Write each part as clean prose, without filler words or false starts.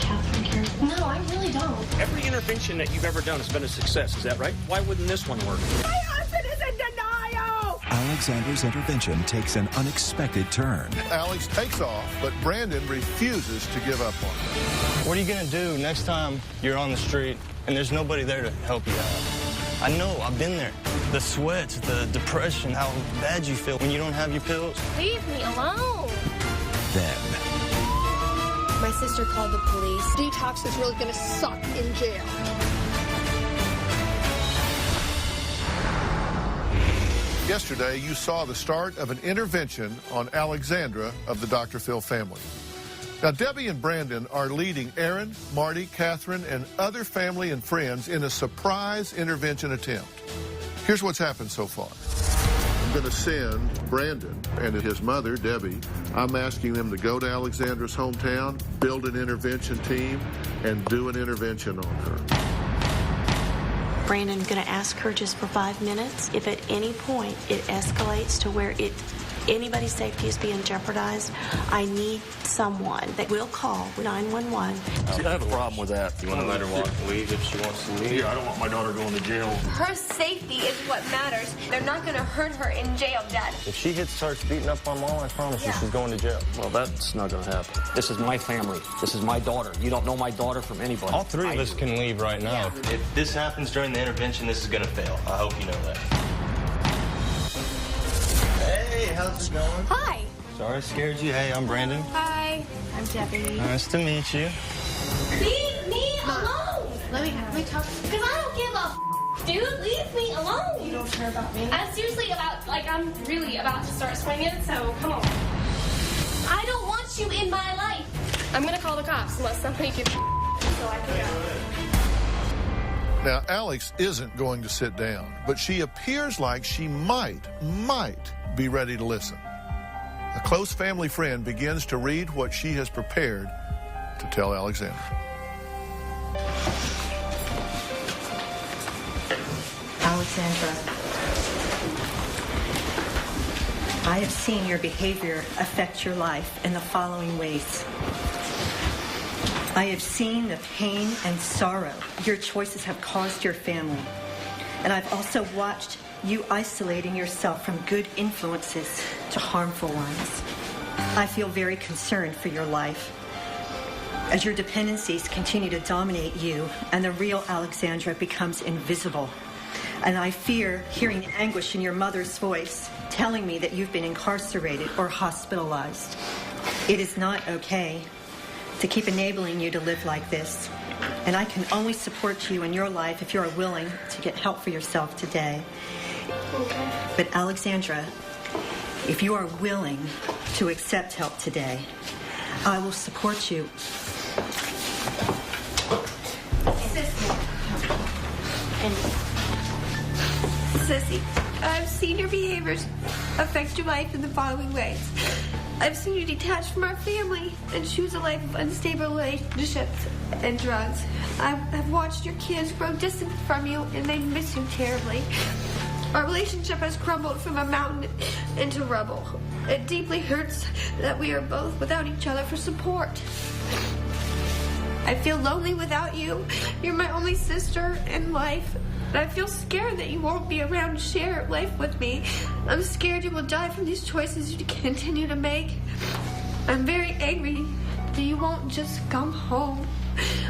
Catherine cares. No, I really don't. Every intervention that you've ever done has been a success, is that right? Why wouldn't this one work? My husband is in denial! Alexandra's intervention takes an unexpected turn. Alex takes off, but Brandon refuses to give up on her. What are you going to do next time you're on the street and there's nobody there to help you out? I know, I've been there. The sweats, the depression, how bad you feel when you don't have your pills. Leave me alone. Then, My sister called the police. Detox is really gonna suck in jail. Yesterday, you saw the start of an intervention on Alexandra of the Dr. Phil family. Now, Debbie and Brandon are leading Aaron, Marty, Catherine, and other family and friends in a surprise intervention attempt. Here's what's happened so far. I'm going to send Brandon and his mother, Debbie. I'm asking them to go to Alexandra's hometown, build an intervention team, and do an intervention on her. Brandon, I'm going to ask her just for 5 minutes. If at any point it escalates to where anybody's safety is being jeopardized, I need someone that will call 911. See, I have a problem with that. You want to let her walk and leave if she wants to leave? Yeah, I don't want my daughter going to jail. Her safety is what matters. They're not going to hurt her in jail, Dad. If she starts beating up on Mom, I promise you she's going to jail. Well, that's not going to happen. This is my family. This is my daughter. You don't know my daughter from anybody. All three of us can leave right now. Yeah. If this happens during the intervention, this is going to fail. I hope you know that. Hey, how's it going? Hi. Sorry I scared you. Hey, I'm Brandon. Hi. I'm Debbie. Nice to meet you. Leave me alone. Let me talk. Because I don't give a dude. Leave me alone. You don't care about me? I'm seriously I'm really about to start swinging, so come on. I don't want you in my life. I'm going to call the cops unless somebody gives so I can go. Now, Alex isn't going to sit down, but she appears like she might be ready to listen. A close family friend begins to read what she has prepared to tell Alexandra. Alexandra, I have seen your behavior affect your life in the following ways. I have seen the pain and sorrow your choices have caused your family. And I've also watched you isolating yourself from good influences to harmful ones. I feel very concerned for your life as your dependencies continue to dominate you and the real Alexandra becomes invisible. And I fear hearing the anguish in your mother's voice telling me that you've been incarcerated or hospitalized. It is not okay to keep enabling you to live like this. And I can only support you in your life if you are willing to get help for yourself today. But Alexandra, if you are willing to accept help today, I will support you. Sissy, I've seen your behaviors affect your life in the following ways. I've seen you detach from our family and choose a life of unstable relationships and drugs. I've watched your kids grow distant from you and they miss you terribly. Our relationship has crumbled from a mountain into rubble. It deeply hurts that we are both without each other for support. I feel lonely without you. You're my only sister in life. And I feel scared that you won't be around to share life with me. I'm scared you will die from these choices you continue to make. I'm very angry that you won't just come home.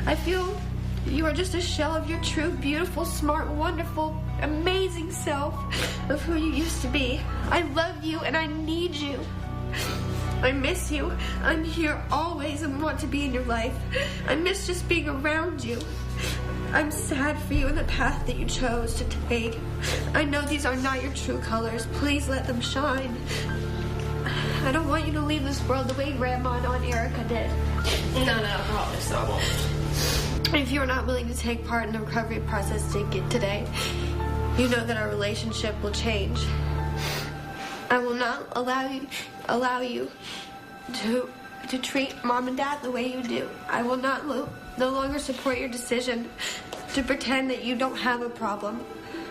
I feel you are just a shell of your true, beautiful, smart, wonderful, amazing self of who you used to be. I love you and I need you. I miss you. I'm here always and want to be in your life. I miss just being around you. I'm sad for you and the path that you chose to take. I know these are not your true colors. Please let them shine. I don't want you to leave this world the way Grandma and Aunt Erica did. No, I promise I won't. If you're not willing to take part in the recovery process today, you know that our relationship will change. I will not allow you to treat Mom and Dad the way you do. I will not no longer support your decision to pretend that you don't have a problem.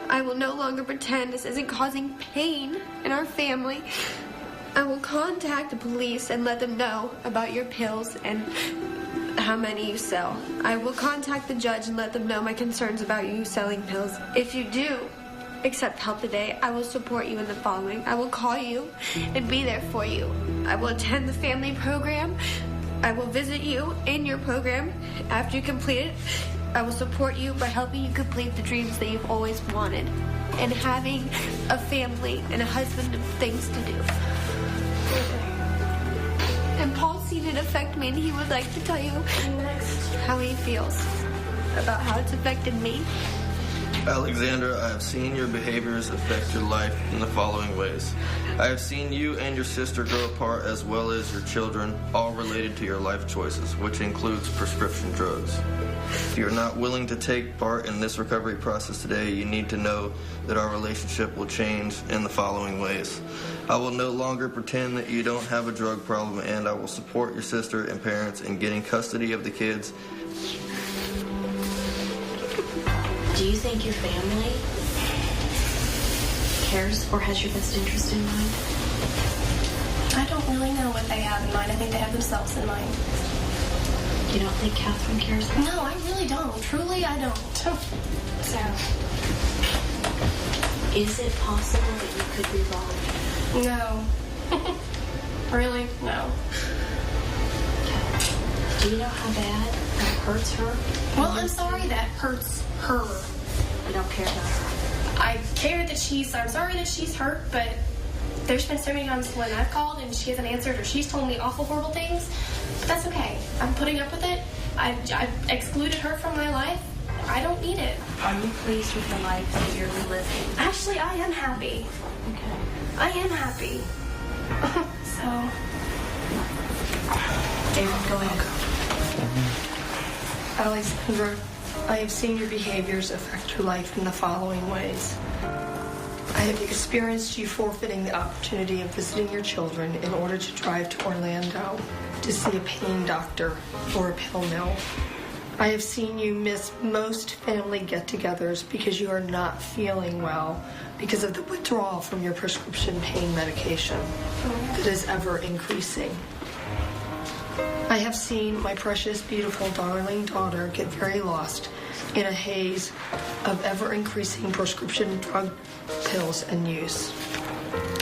I will no longer pretend this isn't causing pain in our family. I will contact the police and let them know about your pills and how many you sell. I will contact the judge and let them know my concerns about you selling pills. If you do accept help today, I will support you in the following. I will call you and be there for you. I will attend the family program. I will visit you in your program after you complete it. I will support you by helping you complete the dreams that you've always wanted and having a family and a husband and things to do. And Paul's seen it affect me, and he would like to tell you how he feels about how it's affected me. Alexandra, I have seen your behaviors affect your life in the following ways. I have seen you and your sister grow apart, as well as your children, all related to your life choices, which includes prescription drugs. If you're not willing to take part in this recovery process today, you need to know that our relationship will change in the following ways. I will no longer pretend that you don't have a drug problem, and I will support your sister and parents in getting custody of the kids. Do you think your family cares or has your best interest in mind? I don't really know what they have in mind. I think they have themselves in mind. You don't think Catherine cares? No, I really don't. Truly, I don't. So, is it possible that you could be wrong? no. Really? No. Do you know how bad that hurts her? Well, I'm sorry that hurts her. You don't care about her. I care that I'm sorry that she's hurt, but there's been so many times when I've called and she hasn't answered or she's told me awful, horrible things. But that's okay. I'm putting up with it. I've excluded her from my life. I don't need it. Are you pleased with the life that you're living? Actually, I am happy. Okay. I am happy. So. Aaron, go ahead. Alexandra, I have seen your behaviors affect your life in the following ways. I have experienced you forfeiting the opportunity of visiting your children in order to drive to Orlando to see a pain doctor or a pill mill. I have seen you miss most family get-togethers because you are not feeling well because of the withdrawal from your prescription pain medication that is ever increasing. I have seen my precious, beautiful, darling daughter get very lost in a haze of ever-increasing prescription drug pills and use.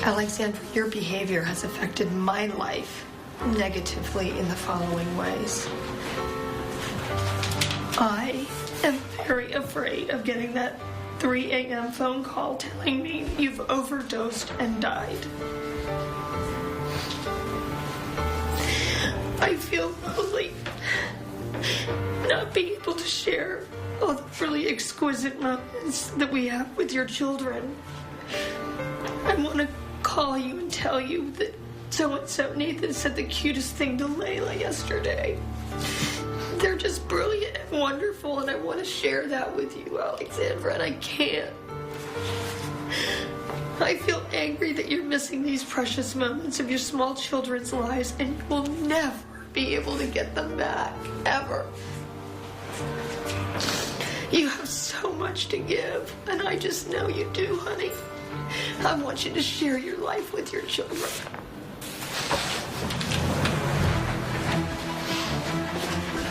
Alexandra, your behavior has affected my life negatively in the following ways. I am very afraid of getting that 3 a.m. phone call telling me you've overdosed and died. I feel lonely not being able to share all the really exquisite moments that we have with your children. I want to call you and tell you that so-and-so Nathan said the cutest thing to Layla yesterday. They're just brilliant and wonderful, and I want to share that with you, Alexandra, and I can't. I feel angry that you're missing these precious moments of your small children's lives, and you will never be able to get them back, ever. You have so much to give, and I just know you do, honey. I want you to share your life with your children.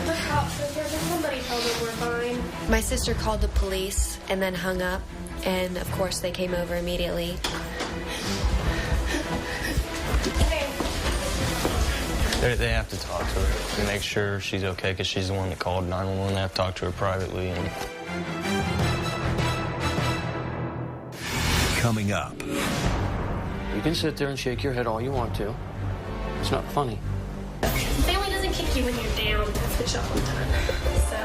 The cops said somebody told them we're fine. My sister called the police and then hung up, and of course they came over immediately. They have to talk to her and make sure she's okay because she's the one that called 911. They have to talk to her privately. Coming up. You can sit there and shake your head all you want to. It's not funny. Family doesn't kick you when you're down. That's what y'all have done. So.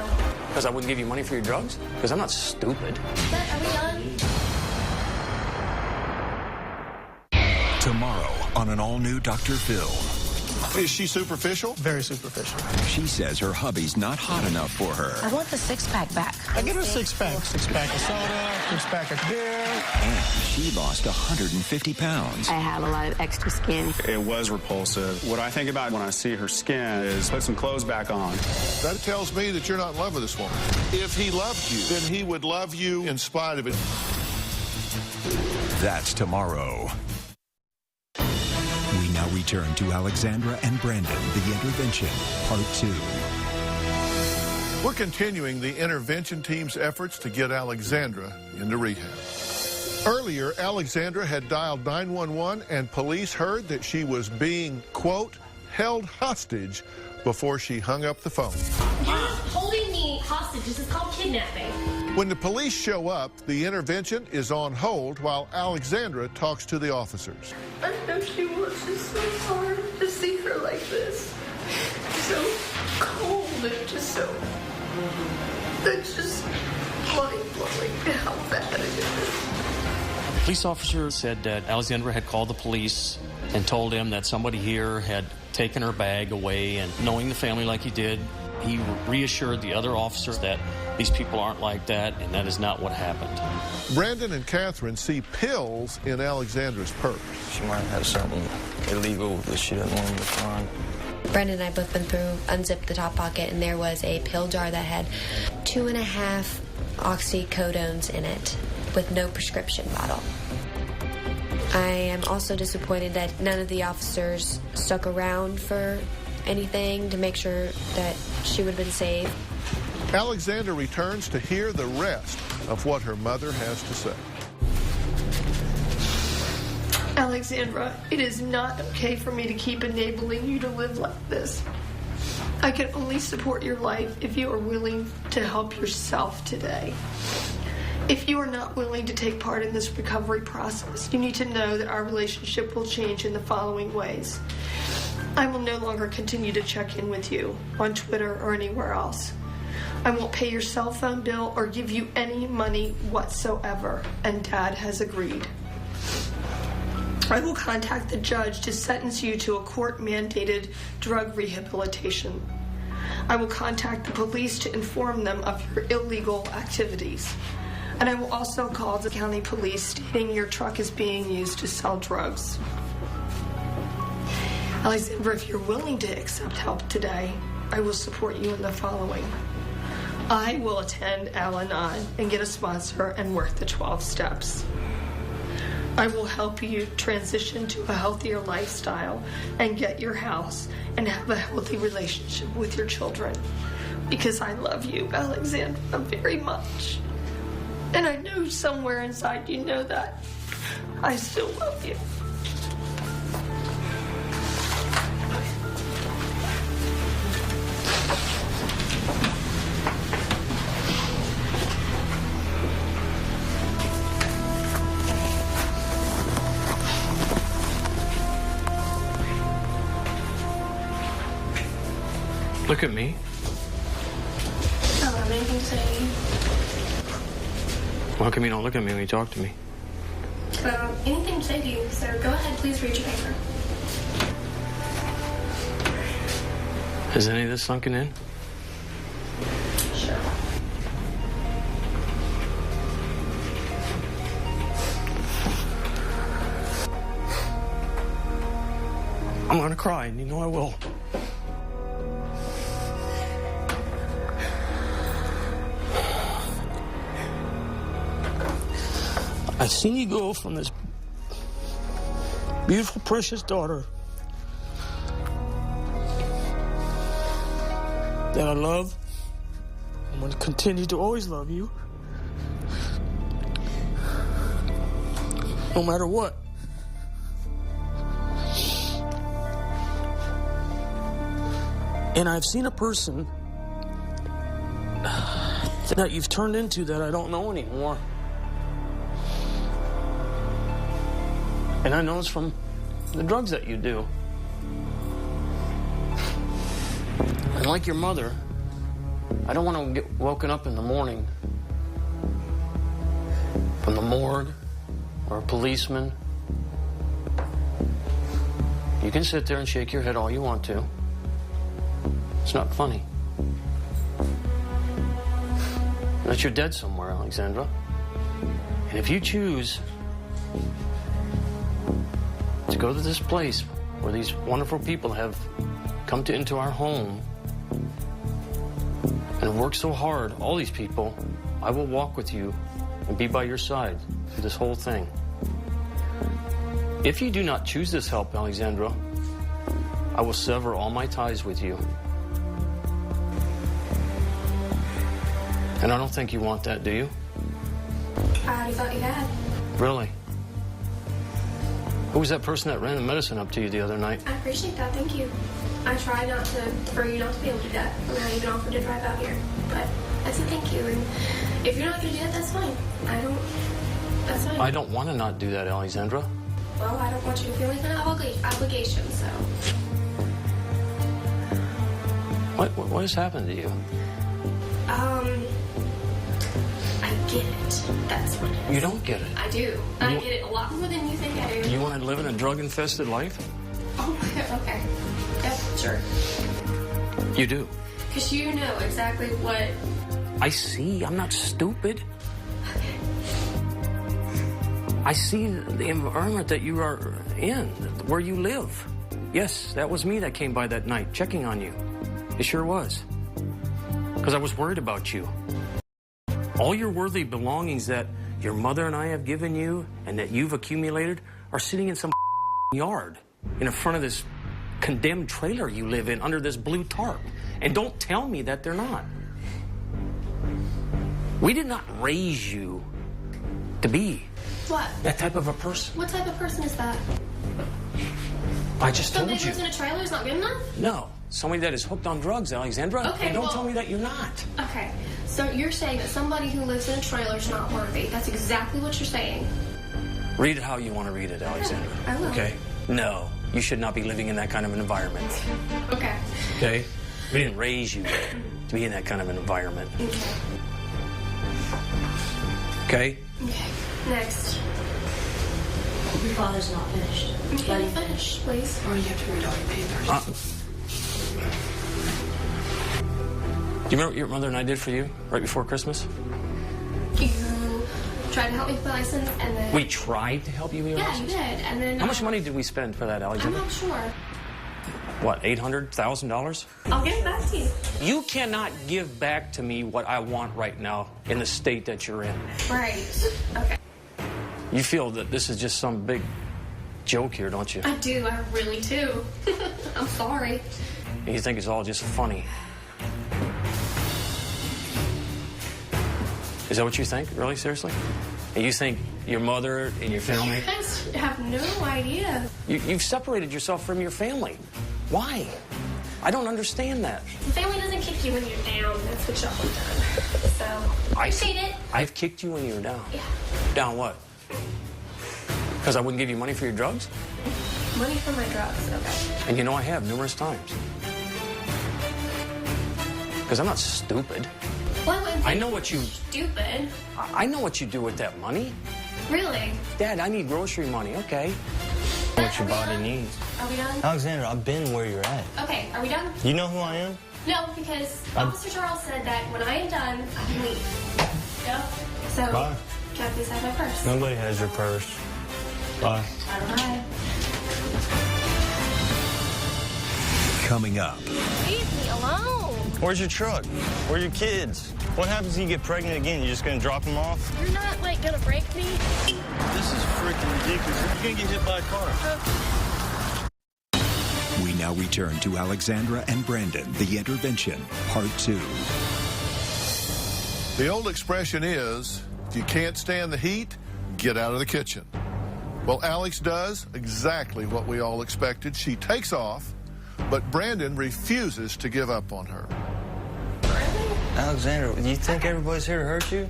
Because I wouldn't give you money for your drugs? Because I'm not stupid. But are we done? Tomorrow on an all-new Dr. Phil. Is she superficial? Very superficial. She says her hubby's not hot enough for her. I want the six-pack back. I get her a six-pack. Six-pack of soda, six-pack of beer. And she lost 150 pounds. I have a lot of extra skin. It was repulsive. What I think about when I see her skin is put some clothes back on. That tells me that you're not in love with this woman. If he loved you, then he would love you in spite of it. That's tomorrow. We return to Alexandra and Brandon, The Intervention, Part 2. We're continuing the intervention team's efforts to get Alexandra into rehab. Earlier, Alexandra had dialed 911 and police heard that she was being, quote, held hostage before she hung up the phone. You're not holding me hostage. This is called kidnapping. When the police show up, the intervention is on hold while Alexandra talks to the officers. I know she was just so hard to see her like this. So cold and just so... That's just mind-blowing how bad it is. Police officer said that Alexandra had called the police and told him that somebody here had taken her bag away, and knowing the family like he did, he reassured the other officers that these people aren't like that, and that is not what happened. Brandon and Catherine see pills in Alexandra's purse. She might have something illegal that she doesn't want them to find. Brandon and I both been through, unzipped the top pocket, and there was a pill jar that had 2.5 oxycodones in it with no prescription bottle. I am also disappointed that none of the officers stuck around for anything to make sure that she would have been safe. Alexandra returns to hear the rest of what her mother has to say. Alexandra, it is not okay for me to keep enabling you to live like this. I can only support your life if you are willing to help yourself today. If you are not willing to take part in this recovery process, you need to know that our relationship will change in the following ways. I will no longer continue to check in with you on Twitter or anywhere else. I won't pay your cell phone bill or give you any money whatsoever, and Dad has agreed. I will contact the judge to sentence you to a court-mandated drug rehabilitation. I will contact the police to inform them of your illegal activities. And I will also call the county police stating your truck is being used to sell drugs. Alexandra, if you're willing to accept help today, I will support you in the following. I will attend Al-Anon and get a sponsor and work the 12 steps. I will help you transition to a healthier lifestyle and get your house and have a healthy relationship with your children. Because I love you, Alexandra, very much. And I know somewhere inside you know that. I still love you. Look at me. I don't have anything to say to you. How come you don't look at me when you talk to me? I don't have anything to say to you, so go ahead, please read your paper. Has any of this sunken in? Sure. I'm gonna cry, and you know I will. I've seen you go from this beautiful, precious daughter that I love. I'm going to continue to always love you, no matter what. And I've seen a person that you've turned into that I don't know anymore. And I know it's from the drugs that you do. And like your mother, I don't want to get woken up in the morning from the morgue or a policeman. You can sit there and shake your head all you want to. It's not funny. But you're dead somewhere, Alexandra. And if you choose to go to this place where these wonderful people have come into our home and worked so hard, all these people, I will walk with you and be by your side through this whole thing. If you do not choose this help, Alexandra, I will sever all my ties with you. And I don't think you want that, do you? I already thought you had. Really? Who was that person that ran the medicine up to you the other night? I appreciate that, thank you. I tried for you not to be able to do that. I mean, I even offered to drive out here. But I said thank you, and if you're not going to do that, that's fine. That's fine. I don't want to not do that, Alexandra. Well, I don't want you to feel any kind of obligation, so. What has happened to you? I get it. That's what it is. You don't get it. I do. I get it a lot more than you think I do. You want to live in a drug-infested life? Oh, okay. Yep, sure. You do. Because you know exactly what... I see. I'm not stupid. I see the environment that you are in, where you live. Yes, that was me that came by that night, checking on you. It sure was. Because I was worried about you. All your worthy belongings that your mother and I have given you and that you've accumulated are sitting in some yard in front of this condemned trailer you live in under this blue tarp. And don't tell me that they're not. We did not raise you to be What? that type of a person. What type of person is that? I just told Somebody who you. lives in a trailer is not good enough? No. Somebody that is hooked on drugs, Alexandra. Okay, and don't well- tell me that you're not. Okay, so you're saying that somebody who lives in a trailer is not worthy. That's exactly what you're saying. Read it how you want to read it, Alexandra. I will. Okay? No. You should not be living in that kind of an environment. Okay. Okay? We didn't raise you to be in that kind of an environment. Okay. Okay? Okay. Next. Your father's not finished. Can you finish, please? Or you have to read all your papers. Do you remember what your mother and I did for you right before Christmas? You tried to help me with my license, and then... We tried to help you with your Yeah, you license? did, and then... How much money did we spend for that, I'm Alexandra? not sure. What, $800,000? I'll get it back to you. You cannot give back to me what I want right now in the state that you're in. Right. Okay. You feel that this is just some big joke here, don't you? I do. I really do. I'm sorry. You think it's all just funny. Is that what you think? Really? Seriously? And you think your mother and your family... You guys have no idea. You've separated yourself from your family. Why? I don't understand that. The family doesn't kick you when you're down. That's what y'all have done. So, I appreciate it. I've kicked you when you were down. Yeah. Down what? Because I wouldn't give you money for your drugs? Money for my drugs, okay. And you know I have numerous times. Because I'm not stupid. Well, I wouldn't I think know what you... Stupid. I know what you do with that money. Really? Dad, I need grocery money. Okay. What your body needs. Are we done? Alexandra, I've been where you're at. Okay, are we done? You know who I am? No, because Officer Charles said that when I am done, I can leave. Yep. So, Bye. can I please have my purse? Nobody has your purse. Bye. Bye. Coming up. Leave me alone. Where's your truck? Where are your kids? What happens if you get pregnant again? You just gonna drop them off? You're not, like, gonna break me? This is freaking ridiculous. You're gonna get hit by a car. We now return to Alexandra and Brandon, The Intervention, Part 2. The old expression is, if you can't stand the heat, get out of the kitchen. Well, Alex does exactly what we all expected. She takes off, but Brandon refuses to give up on her. Alexandra, do you think everybody's here to hurt you?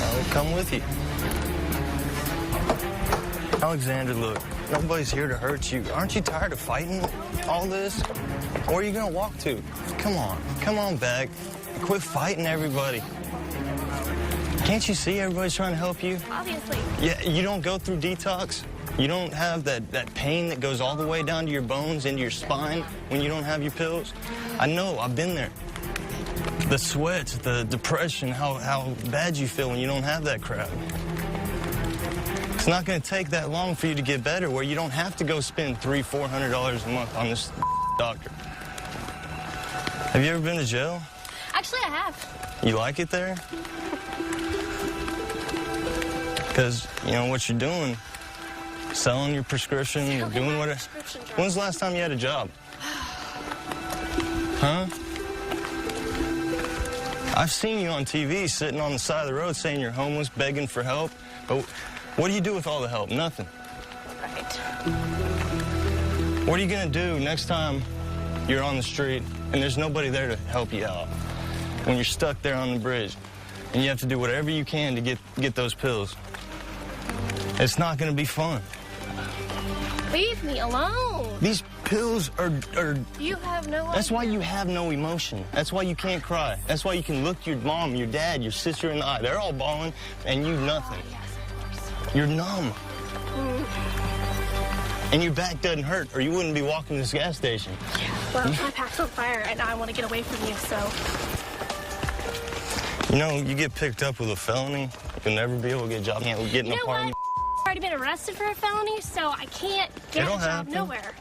I'll come with you. Alexandra, look, nobody's here to hurt you. Aren't you tired of fighting all this? Where are you gonna walk to? Come on back. Quit fighting everybody. Can't you see everybody's trying to help you? Obviously. Yeah, you don't go through detox? You don't have that pain that goes all the way down to your bones, into your spine when you don't have your pills? I know, I've been there. The sweats, the depression, how bad you feel when you don't have that crap. It's not going to take that long for you to get better, where you don't have to go spend $300-400 a month on this doctor. Have you ever been to jail? Actually, I have. You like it there? Because, you know, what you're doing, selling your prescription, you're doing whatever. When's the last time you had a job? Huh? I've seen you on TV sitting on the side of the road saying you're homeless, begging for help. But what do you do with all the help? Nothing. Right. What are you going to do next time you're on the street and there's nobody there to help you out? When you're stuck there on the bridge and you have to do whatever you can to get those pills. It's not going to be fun. Leave me alone. These pills are You have no idea. That's why you have no emotion. That's why you can't cry. That's why you can look your mom, your dad, your sister in the eye. They're all bawling, and you nothing. You're numb. And your back doesn't hurt, or you wouldn't be walking to this gas station. Well, my back's on fire, and I want to get away from you, so... You know, you get picked up with a felony, you'll never be able to get a job. You can't get in You a know car. what? I've already been arrested for a felony, so I can't get a It'll job happen. nowhere.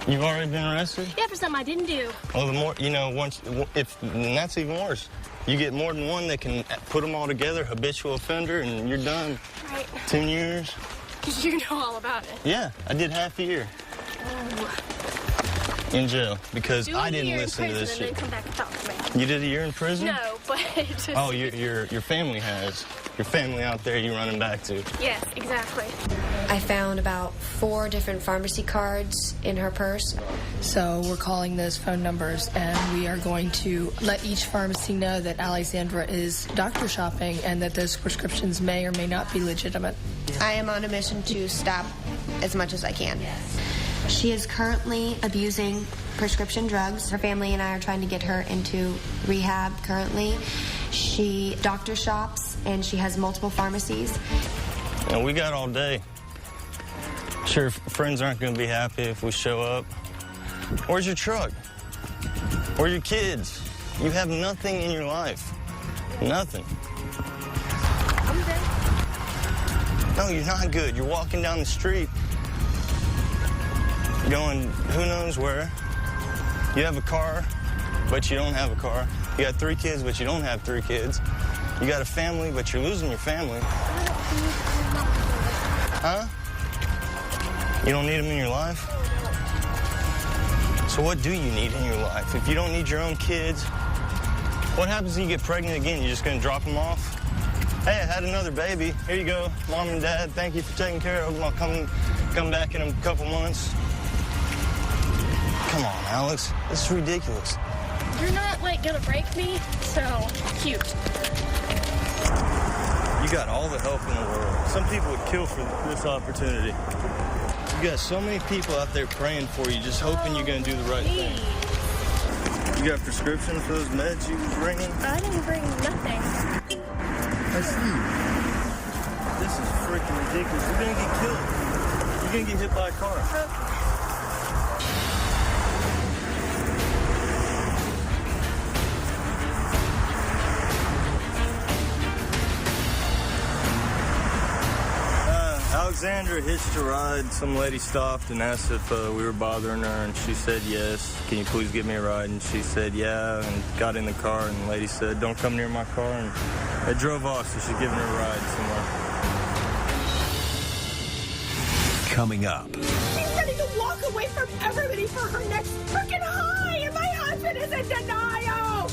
You've already been arrested? Yeah, for something I didn't do. Well, the more, you know, and that's even worse. You get more than one that can put them all together, habitual offender, and you're done. Right. 10 years. You know all about it. Yeah, I did half a year in jail because I didn't listen to this shit. And then come back and talk to me. You did a year in prison? No, but... Oh, your family has. Your family out there you running back to. Yes, exactly. I found about 4 different pharmacy cards in her purse. So we're calling those phone numbers, and we are going to let each pharmacy know that Alexandra is doctor shopping and that those prescriptions may or may not be legitimate. I am on a mission to stop as much as I can. She is currently abusing prescription drugs. Her family and I are trying to get her into rehab currently. She doctor shops, and she has multiple pharmacies. You know, we got all day. Sure, friends aren't going to be happy if we show up. Where's your truck? Where's your kids? You have nothing in your life. Nothing. I'm good. No, you're not good. You're walking down the street going who knows where. You have a car, but you don't have a car. You got 3 kids, but you don't have 3 kids. You got a family, but you're losing your family. Huh? You don't need them in your life? So what do you need in your life? If you don't need your own kids, what happens when you get pregnant again? You're just going to drop them off? Hey, I had another baby. Here you go, Mom and Dad. Thank you for taking care of them. I'll come back in a couple months. Come on, Alex. This is ridiculous. You're not, like, gonna break me, so cute. You got all the help in the world. Some people would kill for this opportunity. You got so many people out there praying for you, just hoping you're going to do the right thing. You got prescriptions for those meds you was bringing? I didn't bring nothing. I see. This is freaking ridiculous. You're going to get killed. You're going to get hit by a car. Alexandra hitched a ride. Some lady stopped and asked if we were bothering her, and she said yes. Can you please give me a ride? And she said yeah, and got in the car, and the lady said don't come near my car, and they drove off, so she's giving her a ride somewhere. Coming up. She's ready to walk away from everybody for her next freaking high, and my husband is in denial.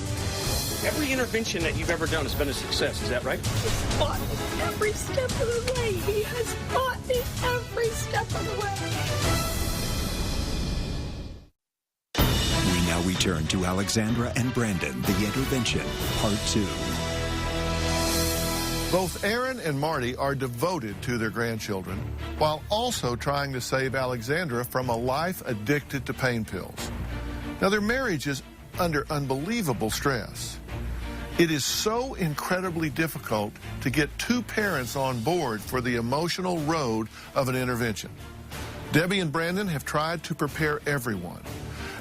Every intervention that you've ever done has been a success, is that right? He's fought me every step of the way. He has fought me every step of the way. We now return to Alexandra and Brandon, The Intervention, Part 2. Both Aaron and Marty are devoted to their grandchildren while also trying to save Alexandra from a life addicted to pain pills. Now, their marriage is under unbelievable stress. It is so incredibly difficult to get 2 parents on board for the emotional road of an intervention. Debbie and Brandon have tried to prepare everyone.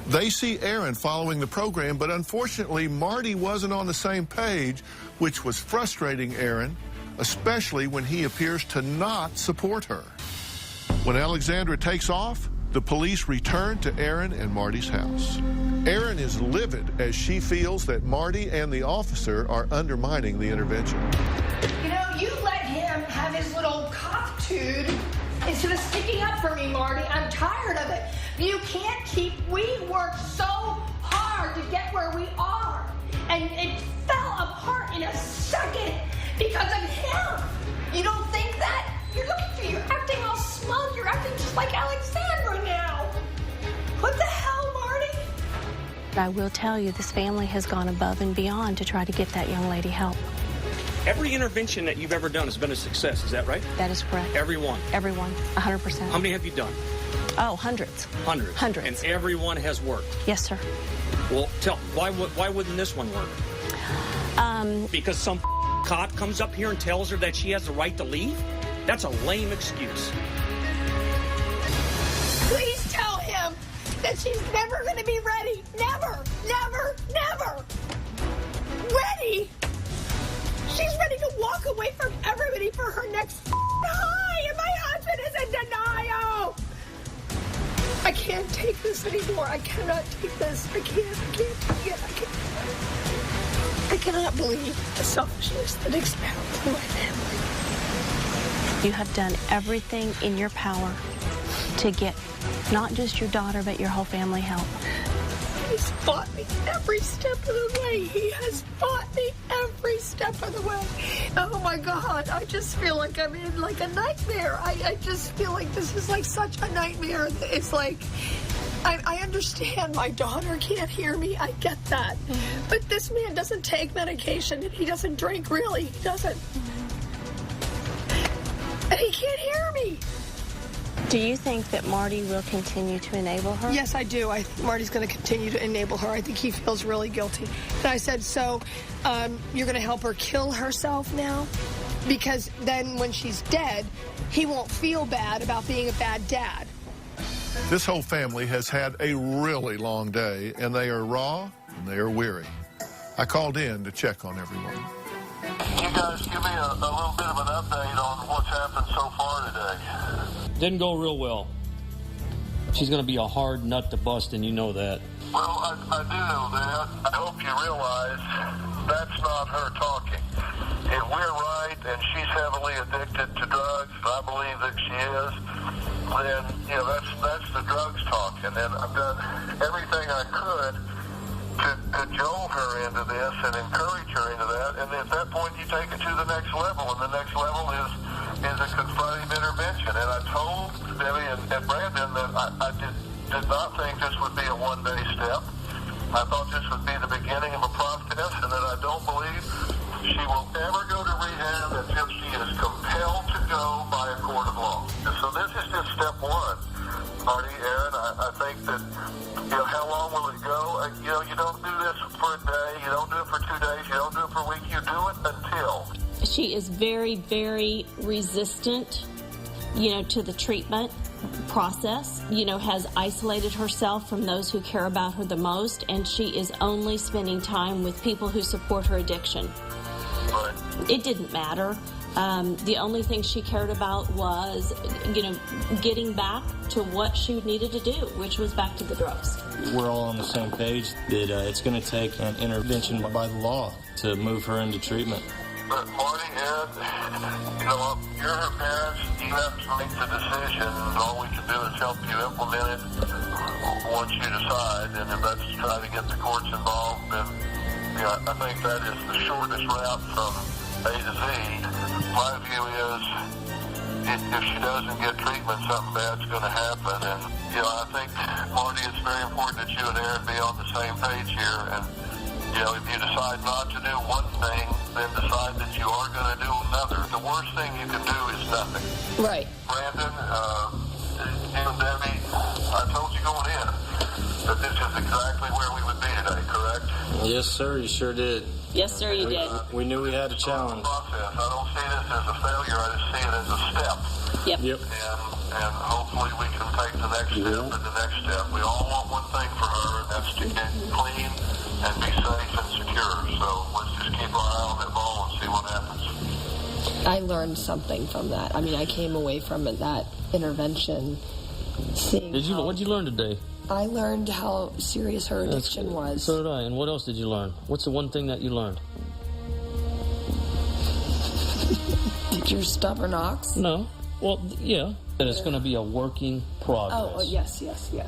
They see Aaron following the program, but unfortunately, Marty wasn't on the same page, which was frustrating Aaron, especially when he appears to not support her. When Alexandra takes off, the police return to Aaron and Marty's house. Aaron is livid as she feels that Marty and the officer are undermining the intervention. You know, you let him have his little cocktude instead of sticking up for me, Marty. I'm tired of it. You can't keep, we worked so hard to get where we are. And it fell apart in a second because of him. You don't think that? You're acting all smug. You're acting just like Alexandra now. What the hell, Marty? I will tell you, this family has gone above and beyond to try to get that young lady help. Every intervention that you've ever done has been a success, is that right? That is correct. Everyone? Everyone, 100%. How many have you done? Oh, hundreds. Hundreds? Hundreds. And everyone has worked? Yes, sir. Well, why wouldn't this one work? Because some cop comes up here and tells her that she has the right to leave? That's a lame excuse. Please tell him that she's never going to be ready. Never, never, never. Ready? She's ready to walk away from everybody for her next high, and my husband is in denial. I can't take this anymore. I cannot take this. I can't take it. I cannot believe the selfishness that expounds on my family. You have done everything in your power to get not just your daughter, but your whole family help. He's fought me every step of the way. He has fought me every step of the way. Oh my God, I just feel like I'm in like a nightmare. I just feel like this is like such a nightmare. It's like, I understand my daughter can't hear me. I get that. But this man doesn't take medication and he doesn't drink, really. He doesn't. And he can't hear me. Do you think that Marty will continue to enable her? Yes, I do. I think Marty's going to continue to enable her. I think he feels really guilty. And I said, so you're going to help her kill herself now? Because then when she's dead, he won't feel bad about being a bad dad. This whole family has had a really long day, and they are raw and they are weary. I called in to check on everyone. You guys give me a little bit of an update on what's happened so far today. Didn't go real well. She's going to be a hard nut to bust, and you know that. Well, I do know that. I hope you realize that's not her talking. If we're right and she's heavily addicted to drugs, and I believe that she is, then, you know, that's the drugs talking. And I've done everything I could to cajole her into this and encourage her into that. And at that point, you take it to the next level, and the next level is a confrontive intervention. And I told Debbie and Brandon that I did not think this would be a one-day step. I thought this would be the beginning of a process, and that I don't believe she will ever go to rehab until she is compelled to go by a court of law. And so this is just step one, Marty, Aaron. I think that, you know, how long will it go? You know, you don't do this for a day, you don't do it for 2 days, you don't do it for a week, you do it until. She is very, very resistant, you know, to the treatment process, you know, has isolated herself from those who care about her the most, and she is only spending time with people who support her addiction. Right. It didn't matter. The only thing she cared about was, you know, getting back to what she needed to do, which was back to the drugs. We're all on the same page that it's going to take an intervention by the law to move her into treatment. But Marty, Ed, you know, you're her parents. You have to make the decision. All we can do is help you implement it once you decide. And if that's to try to get the courts involved, then I think that is the shortest route from A to Z. My view is if she doesn't get treatment, something bad's going to happen. And, you know, I think, Marty, it's very important that you and Aaron be on the same page here. And, you know, if you decide not to do one thing, then decide that you are going to do another. The worst thing you can do is nothing. Right. Brandon, you and Debbie, I told you going in that this is exactly where we would be today, correct? Yes, sir, you sure did. Yes, sir, you did. We knew we had a challenge. Process. I don't see this as a failure. I just see it as a step. Yep. And hopefully we can take the next step and the next step. We all want one thing for her, and that's to get clean and be safe and secure. So let's just keep our eye on that ball and see what happens. I learned something from that. I mean, I came away from that intervention seeing. What'd you learn today? I learned how serious her addiction was. So did I. And what else did you learn? What's the one thing that you learned? Your stubborn ox? No. Well, yeah. And it's going to be a working progress. Oh, yes.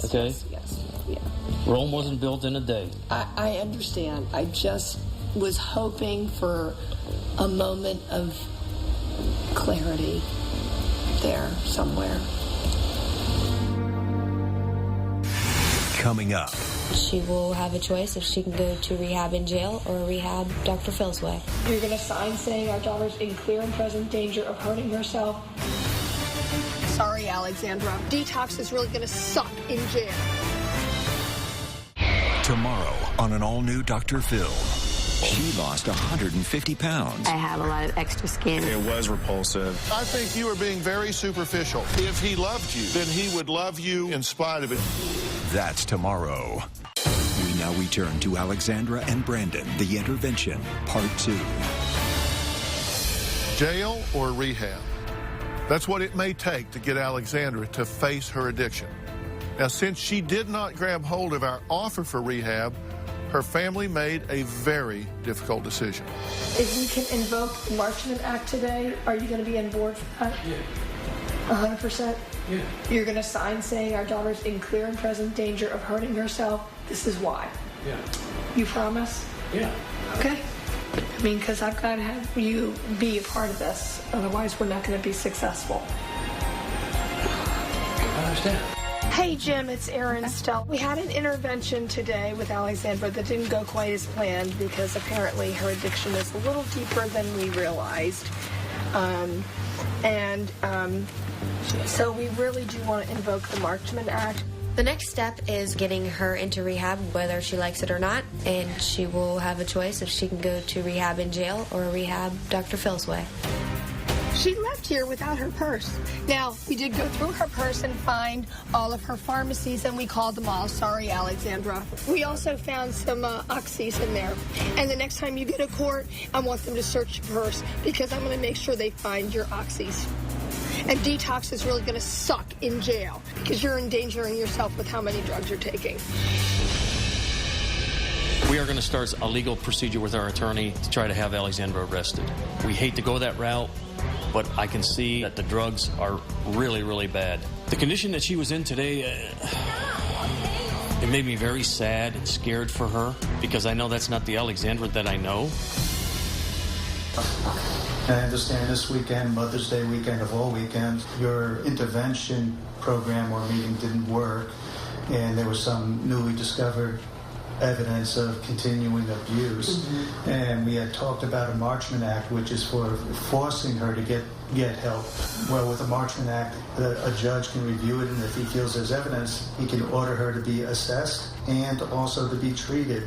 Okay? Yes. Yeah. Rome wasn't built in a day. I understand. I just was hoping for a moment of clarity there somewhere. Coming up. She will have a choice if she can go to rehab in jail or rehab Dr. Phil's way. You're going to sign saying our daughter's in clear and present danger of hurting herself. Sorry, Alexandra. Detox is really going to suck in jail. Tomorrow on an all-new Dr. Phil. She lost 150 pounds. I have a lot of extra skin. It was repulsive. I think you are being very superficial. If he loved you, then he would love you in spite of it. That's tomorrow. We now return to Alexandra and Brandon, The Intervention, Part 2. Jail or rehab? That's what it may take to get Alexandra to face her addiction. Now, since she did not grab hold of our offer for rehab, her family made a very difficult decision. If we can invoke the Marchman Act today, are you going to be on board for that? Yeah. 100%? Yeah. You're going to sign saying our daughter's in clear and present danger of hurting herself. This is why. Yeah. You promise? Yeah. Okay. I mean, because I've got to have you be a part of this. Otherwise, we're not going to be successful. I understand. Hey, Jim, it's Erin Stell. We had an intervention today with Alexandra that didn't go quite as planned because apparently her addiction is a little deeper than we realized. So we really do want to invoke the Marchman Act. The next step is getting her into rehab, whether she likes it or not, and she will have a choice if she can go to rehab in jail or rehab Dr. Phil's way. She left here without her purse. Now, we did go through her purse and find all of her pharmacies, and we called them all. Sorry, Alexandra. We also found some oxys in there. And the next time you go to court, I want them to search your purse because I'm going to make sure they find your oxys. And detox is really going to suck in jail because you're endangering yourself with how many drugs you're taking. We are going to start a legal procedure with our attorney to try to have Alexandra arrested. We hate to go that route, but I can see that the drugs are really, really bad. The condition that she was in today, it made me very sad and scared for her because I know that's not the Alexandra that I know. I understand this weekend, Mother's Day weekend of all weekends, your intervention program or meeting didn't work, and there was some newly discovered evidence of continuing abuse. Mm-hmm. And we had talked about a Marchman Act, which is for forcing her to get help. Well, with the Marchman Act, a judge can review it, and if he feels there's evidence, he can order her to be assessed and also to be treated.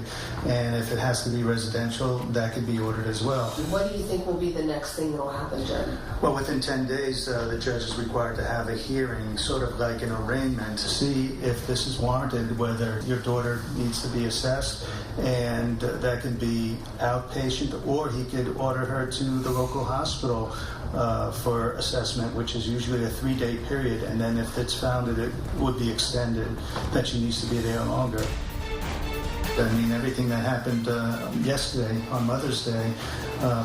And if it has to be residential, that could be ordered as well. What do you think will be the next thing that will happen, Jen? Well, within 10 days, the judge is required to have a hearing, sort of like an arraignment, to see if this is warranted, whether your daughter needs to be assessed, and that can be outpatient, or he could order her to the local hospital for assessment, which is usually a 3-day period, and then if it's found that it would be extended, that she needs to be there longer. I mean, everything that happened yesterday on Mother's Day,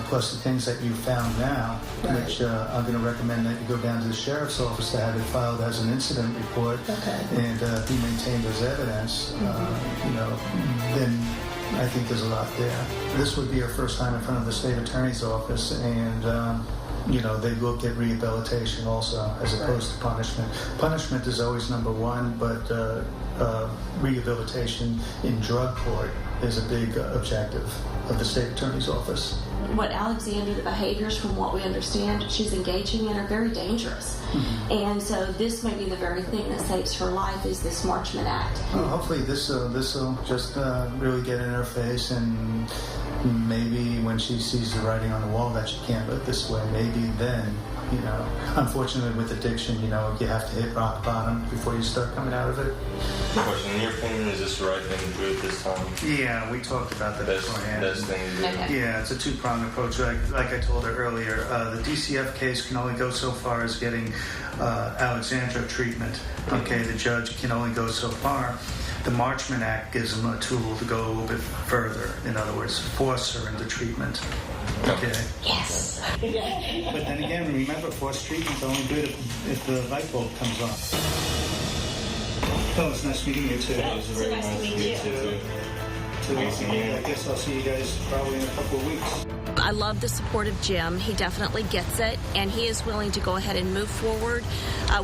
plus the things that you found now, right, which I'm going to recommend that you go down to the sheriff's office to have it filed as an incident report, and be maintained as evidence, then I think there's a lot there. This would be our first time in front of the state attorney's office, and they look at rehabilitation also, as opposed to punishment. Punishment is always number one, but rehabilitation in drug court is a big objective of the state attorney's office. What Alexandra, the behaviors from what we understand she's engaging in are very dangerous. Mm-hmm. And so this may be the very thing that saves her life is this Marchman Act. Well, hopefully this will just really get in her face, and maybe when she sees the writing on the wall that she can't live this way, maybe then, unfortunately with addiction, you have to hit rock bottom before you start coming out of it. Question, in your opinion, is this the right thing to do at this time? Yeah, we talked about that beforehand. Best thing to do. Okay. Yeah, it's a two-pronged approach. Like I told her earlier, the DCF case can only go so far as getting Alexandra treatment. Okay, the judge can only go so far. The Marchman Act gives them a tool to go a little bit further. In other words, force her into treatment. Okay? Yes. But then again, remember, forced treatment's only good if the light bulb comes on. Oh, it's nice meeting you too. It's very nice to meet you too. I guess I'll see you guys probably in a couple of weeks. I love the support of Jim. He definitely gets it, and he is willing to go ahead and move forward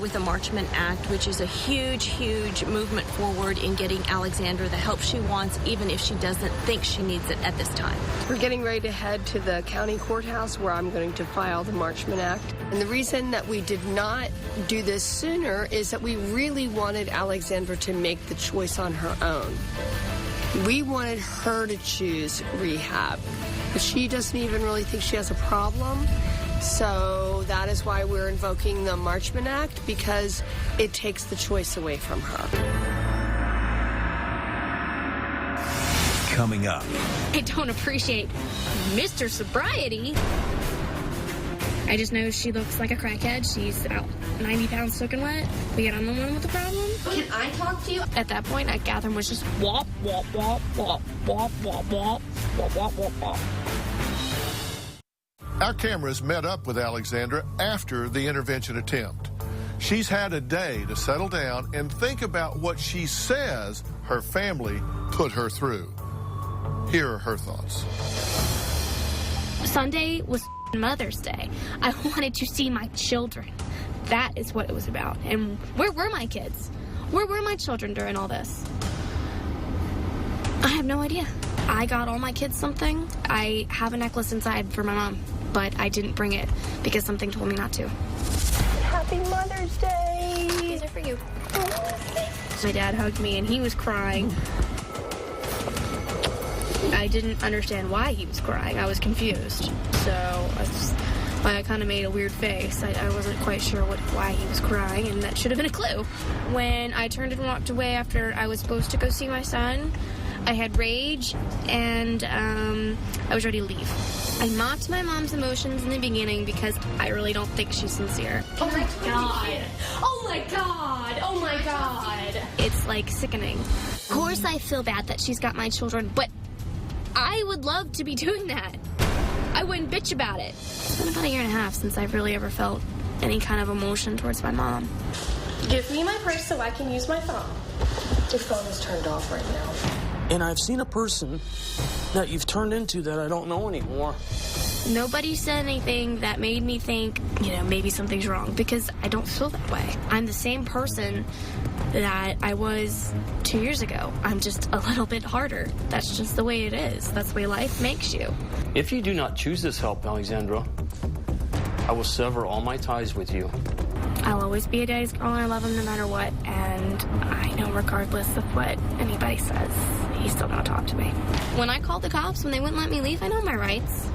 with the Marchman Act, which is a huge, huge movement forward in getting Alexandra the help she wants, even if she doesn't think she needs it at this time. We're getting ready to head to the county courthouse where I'm going to file the Marchman Act. And the reason that we did not do this sooner is that we really wanted Alexandra to make the choice on her own. We wanted her to choose rehab, but she doesn't even really think she has a problem. So that is why we're invoking the Marchman Act, because it takes the choice away from her. Coming up. I don't appreciate Mr. Sobriety. I just know she looks like a crackhead. She's about 90 pounds soaking wet. But yet I'm the one with the problem. Can I talk to you? At that point, Catherine was just wop, wop, wop, wop, wop, wop, wop, wop, wop, wop, wop. Our cameras met up with Alexandra after the intervention attempt. She's had a day to settle down and think about what she says her family put her through. Here are her thoughts. Sunday was Mother's Day. I wanted to see my children. That is what it was about. And where were my kids? Where were my children during all this? I have no idea. I got all my kids something. I have a necklace inside for my mom, but I didn't bring it because something told me not to. Happy Mother's Day! These are for you. My dad hugged me and he was crying. I didn't understand why he was crying. I was confused. So I kind of made a weird face. I wasn't quite sure why he was crying, and that should have been a clue. When I turned and walked away after I was supposed to go see my son, I had rage, and I was ready to leave. I mocked my mom's emotions in the beginning because I really don't think she's sincere. Oh my God. Oh my God. Oh my God. It's like sickening. Of course I feel bad that she's got my children, but I would love to be doing that. I wouldn't bitch about it. It's been about 1.5 years since I've really ever felt any kind of emotion towards my mom. Give me my purse so I can use my phone. Your phone is turned off right now. And I've seen a person that you've turned into that I don't know anymore. Nobody said anything that made me think, maybe something's wrong, because I don't feel that way. I'm the same person that I was 2 years ago. I'm just a little bit harder. That's just the way it is. That's the way life makes you. If you do not choose this help, Alexandra, I will sever all my ties with you. I'll always be a daddy's girl, and I love him no matter what. And I know regardless of what anybody says, he's still gonna talk to me. When I called the cops, when they wouldn't let me leave, I know my rights.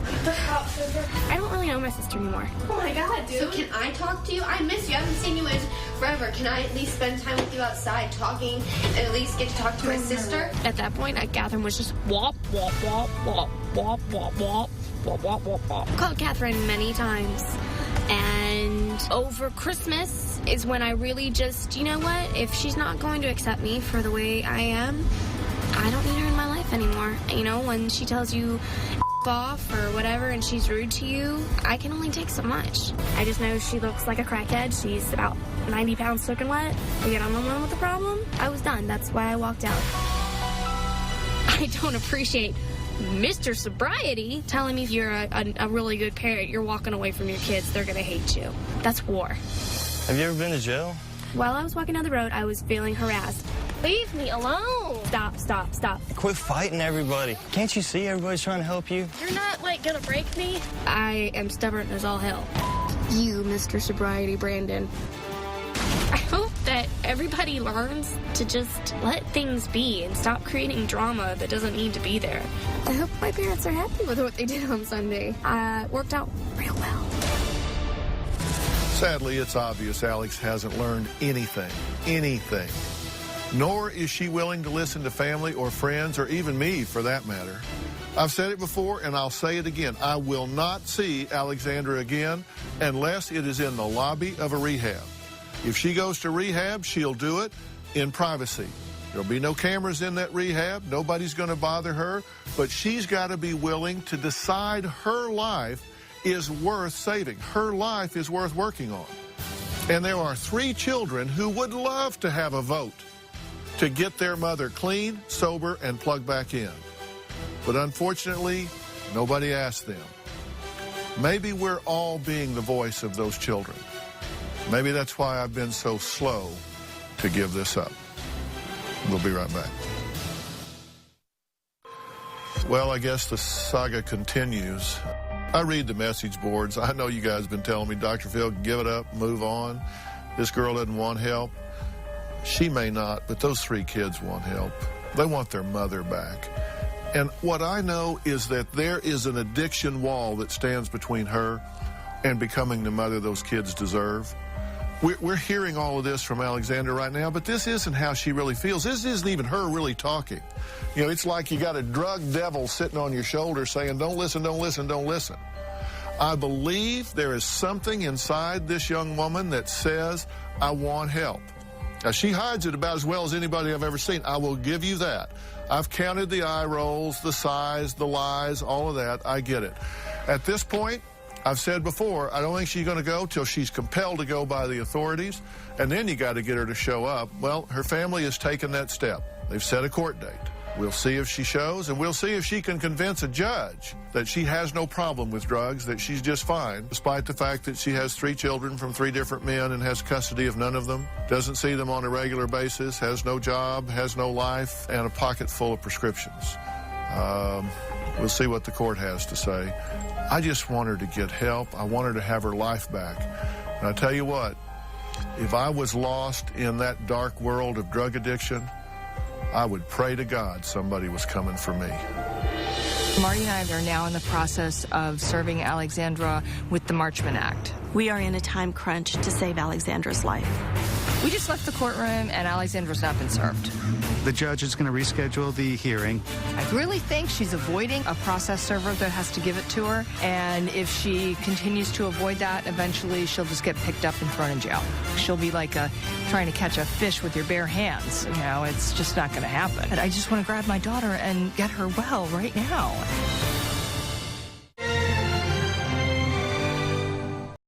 I don't really know my sister anymore. Oh my God, dude. So can I talk to you? I miss you. I haven't seen you in forever. Can I at least spend time with you outside talking and at least get to talk to my sister? At that point, Catherine was just wop, wop, wop, wop, wop, wop, wop, wop, wop, wop, wop. Called Catherine many times. And over Christmas is when I really just, you know what? If she's not going to accept me for the way I am, I don't need her in my life anymore. When she tells you off or whatever and she's rude to you, I can only take so much. I just know she looks like a crackhead. She's about 90 pounds soaking wet. But yet I'm the one with the problem. I was done. That's why I walked out. I don't appreciate Mr. Sobriety telling me if you're a really good parent, you're walking away from your kids, they're gonna hate you. That's war. Have you ever been to jail? While I was walking down the road, I was feeling harassed. Leave me alone. Stop, stop, stop. Quit fighting everybody. Can't you see everybody's trying to help you? You're not, gonna break me? I am stubborn as all hell. You, Mr. Sobriety Brandon. I hope that everybody learns to just let things be and stop creating drama that doesn't need to be there. I hope my parents are happy with what they did on Sunday. Worked out real well. Sadly, it's obvious Alex hasn't learned anything. Nor is she willing to listen to family or friends or even me, for that matter. I've said it before, and I'll say it again. I will not see Alexandra again unless it is in the lobby of a rehab. If she goes to rehab, she'll do it in privacy. There'll be no cameras in that rehab. Nobody's going to bother her. But she's got to be willing to decide her life is worth saving. Her life is worth working on. And there are 3 children who would love to have a vote to get their mother clean, sober, and plugged back in. But unfortunately, nobody asked them. Maybe we're all being the voice of those children. Maybe that's why I've been so slow to give this up. We'll be right back. Well, I guess the saga continues. I read the message boards. I know you guys have been telling me, Dr. Phil, give it up, move on. This girl doesn't want help. She may not, but those 3 kids want help. They want their mother back. And what I know is that there is an addiction wall that stands between her and becoming the mother those kids deserve. We're hearing all of this from Alexandra right now, but this isn't how she really feels. This isn't even her really talking. You know, it's like you got a drug devil sitting on your shoulder saying, don't listen, don't listen, don't listen. I believe there is something inside this young woman that says, I want help. Now, she hides it about as well as anybody I've ever seen. I will give you that. I've counted the eye rolls, the sighs, the lies, all of that. I get it. At this point, I've said before, I don't think she's going to go till she's compelled to go by the authorities, and then you got to get her to show up. Well, her family has taken that step. They've set a court date. We'll see if she shows, and we'll see if she can convince a judge that she has no problem with drugs, that she's just fine, despite the fact that she has 3 children from 3 different men and has custody of none of them, doesn't see them on a regular basis, has no job, has no life, and a pocket full of prescriptions. We'll see what the court has to say. I just want her to get help. I want her to have her life back. And I tell you what, if I was lost in that dark world of drug addiction, I would pray to God somebody was coming for me. Marty and I are now in the process of serving Alexandra with the Marchman Act. We are in a time crunch to save Alexandra's life. We just left the courtroom and Alexandra's not been served. The judge is going to reschedule the hearing. I really think she's avoiding a process server that has to give it to her, and if she continues to avoid that, eventually she'll just get picked up and thrown in jail. She'll be like trying to catch a fish with your bare hands. You know, it's just not going to happen. But I just want to grab my daughter and get her well right now.